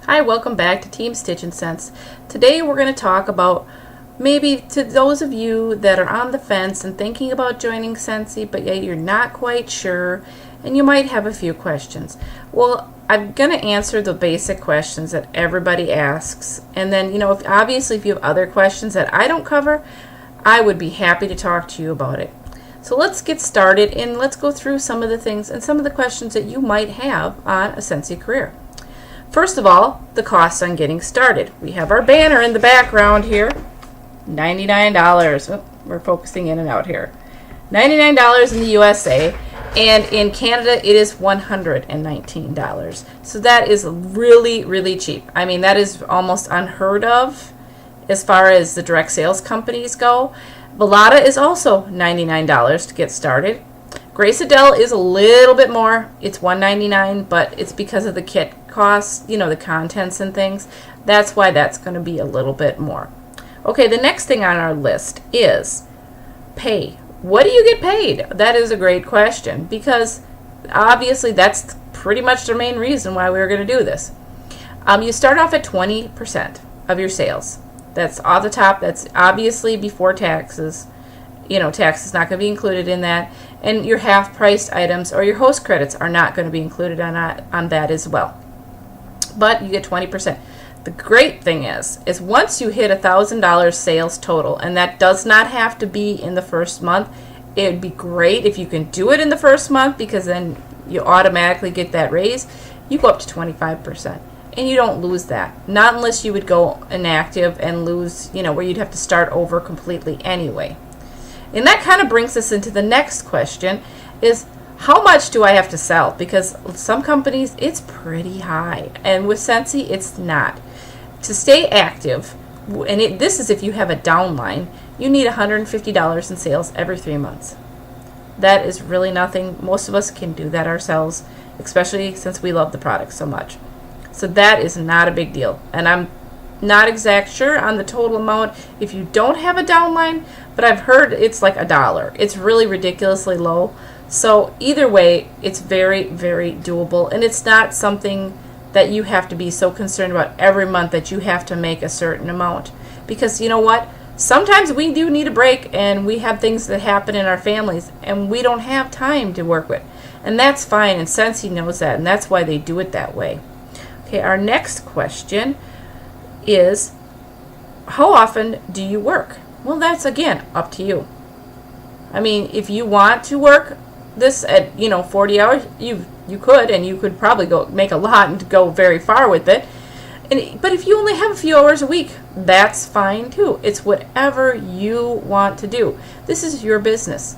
Hi, welcome back to Team Stitch and Scents. Today we're going to talk about maybe to those of you that are on the fence and thinking about joining Scentsy, but yet you're not quite sure and you might have a few questions. Well, I'm going to answer the basic questions that everybody asks, and then, obviously if you have other questions that I don't cover, I would be happy to talk to you about it. So let's get started and let's go through some of the things and some of the questions that you might have on a Scentsy career. First of all, the costs on getting started. We have our banner in the background here, $99. Oh, we're focusing in and out here. $99 in the USA, and in Canada it is $119. So that is really, really cheap. I mean, that is almost unheard of as far as the direct sales companies go. Velata is also $99 to get started. Grace Adele is a little bit more. It's $199, but it's because of the kit costs, the contents and things. That's why that's going to be a little bit more. Okay, the next thing on our list is pay. What do you get paid? That is a great question, because obviously that's pretty much the main reason why we were going to do this. You start off at 20% of your sales. That's off the top. That's obviously before taxes. Tax is not going to be included in that, and your half-priced items or your host credits are not going to be included on that as well. But you get 20%. The great thing is once you hit $1,000 sales total, and that does not have to be in the first month. It would be great if you can do it in the first month, because then you automatically get that raise. You go up to 25%. And you don't lose that. Not unless you would go inactive and lose, where you'd have to start over completely anyway. And that kind of brings us into the next question is, how much do I have to sell? Because some companies, it's pretty high. And with Scentsy, it's not. To stay active, and this is if you have a downline, you need $150 in sales every 3 months. That is really nothing. Most of us can do that ourselves, especially since we love the product so much. So that is not a big deal. And I'm not exact sure on the total amount if you don't have a downline, but I've heard it's like $1. It's really ridiculously low. So either way, it's very, very doable, and it's not something that you have to be so concerned about every month that you have to make a certain amount. Because you know what? Sometimes we do need a break, and we have things that happen in our families, and we don't have time to work with. And that's fine, and Scentsy knows that, and that's why they do it that way. Okay, our next question is, how often do you work? Well, that's again up to you. I mean, if you want to work this at 40 hours, you could, and you could probably go make a lot and go very far with it. But if you only have a few hours a week, that's fine too. It's whatever you want to do. This is your business.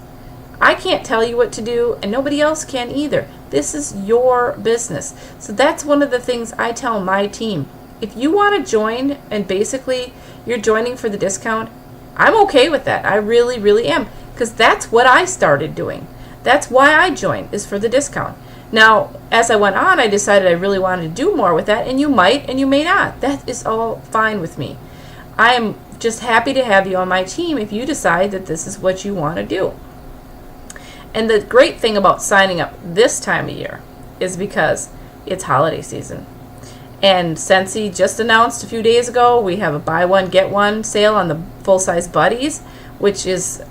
I can't tell you what to do, and nobody else can either. This is your business. So that's one of the things I tell my team. If you want to join, and basically you're joining for the discount, I'm okay with that. I really, really am, because that's what I started doing. That's why I joined, is for the discount. Now, as I went on, I decided I really wanted to do more with that, and you might and you may not. That is all fine with me. I am just happy to have you on my team if you decide that this is what you want to do. And the great thing about signing up this time of year is because it's holiday season. And Scentsy just announced a few days ago, we have a buy one, get one sale on the full-size buddies, which is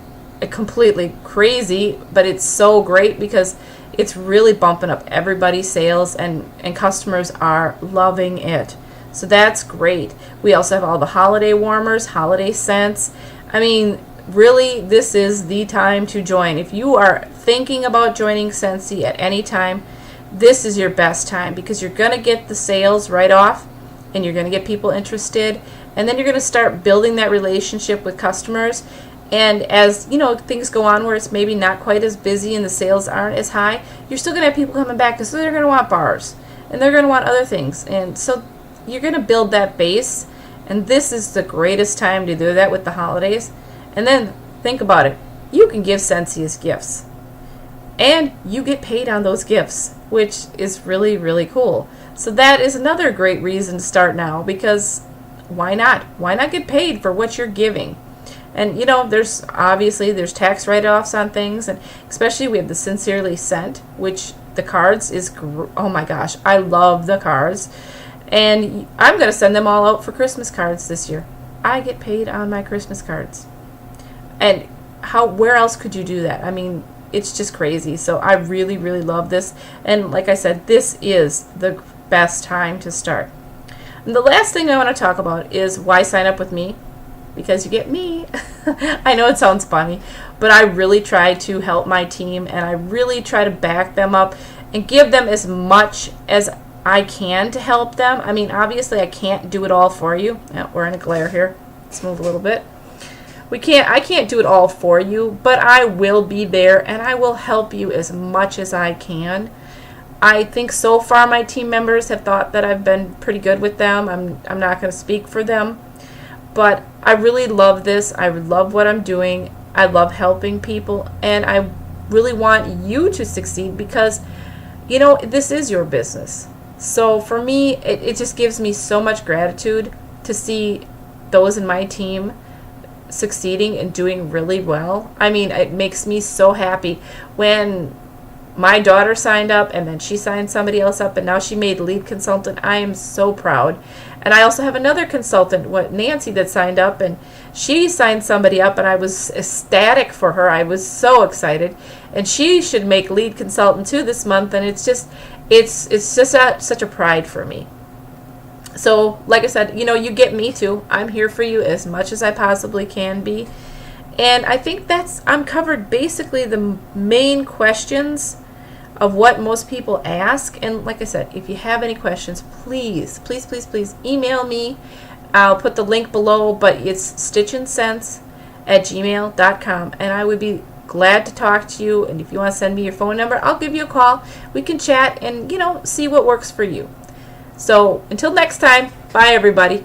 completely crazy, but it's so great because it's really bumping up everybody's sales, and customers are loving it. So that's great. We also have all the holiday warmers, holiday scents. I mean, really, this is the time to join. If you are thinking about joining Scentsy at any time, this is your best time, because you're going to get the sales right off, and you're going to get people interested, and then you're going to start building that relationship with customers. And as things go on where it's maybe not quite as busy and the sales aren't as high, you're still going to have people coming back, because they're going to want bars and they're going to want other things. And so you're going to build that base, and this is the greatest time to do that with the holidays. And then think about it. You can give Scentsy as gifts, and you get paid on those gifts, which is really, really cool. So that is another great reason to start now, because why not? Why not get paid for what you're giving? And there's tax write-offs on things, and especially we have the Sincerely Scent, which the cards is, oh my gosh, I love the cards. And I'm going to send them all out for Christmas cards this year. I get paid on my Christmas cards. And where else could you do that? I mean, it's just crazy. So I really, really love this. And like I said, this is the best time to start. And the last thing I want to talk about is why sign up with me. Because you get me. I know it sounds funny, but I really try to help my team, and I really try to back them up and give them as much as I can to help them. I mean, obviously I can't do it all for you. We're in a glare here. Let's move a little bit. I can't do it all for you, but I will be there and I will help you as much as I can. I think so far my team members have thought that I've been pretty good with them. I'm not going to speak for them, but I really love this. I love what I'm doing. I love helping people, and I really want you to succeed because, you know, this is your business. So for me, it just gives me so much gratitude to see those in my team succeeding and doing really well. I mean, it makes me so happy when my daughter signed up and then she signed somebody else up and now she made lead consultant. I am so proud. And I also have another consultant, Nancy, that signed up, and she signed somebody up, and I was ecstatic for her. I was so excited, and she should make lead consultant too this month. And it's just such a pride for me. So, like I said, you know, you get me too. I'm here for you as much as I possibly can be, and I think I'm covered basically the main questions of what most people ask. And like I said, if you have any questions, please email me. I'll put the link below, but it's stitchinscents@gmail.com, and I would be glad to talk to you. And if you want to send me your phone number, I'll give you a call. We can chat and, you know, see what works for you. So until next time, bye everybody.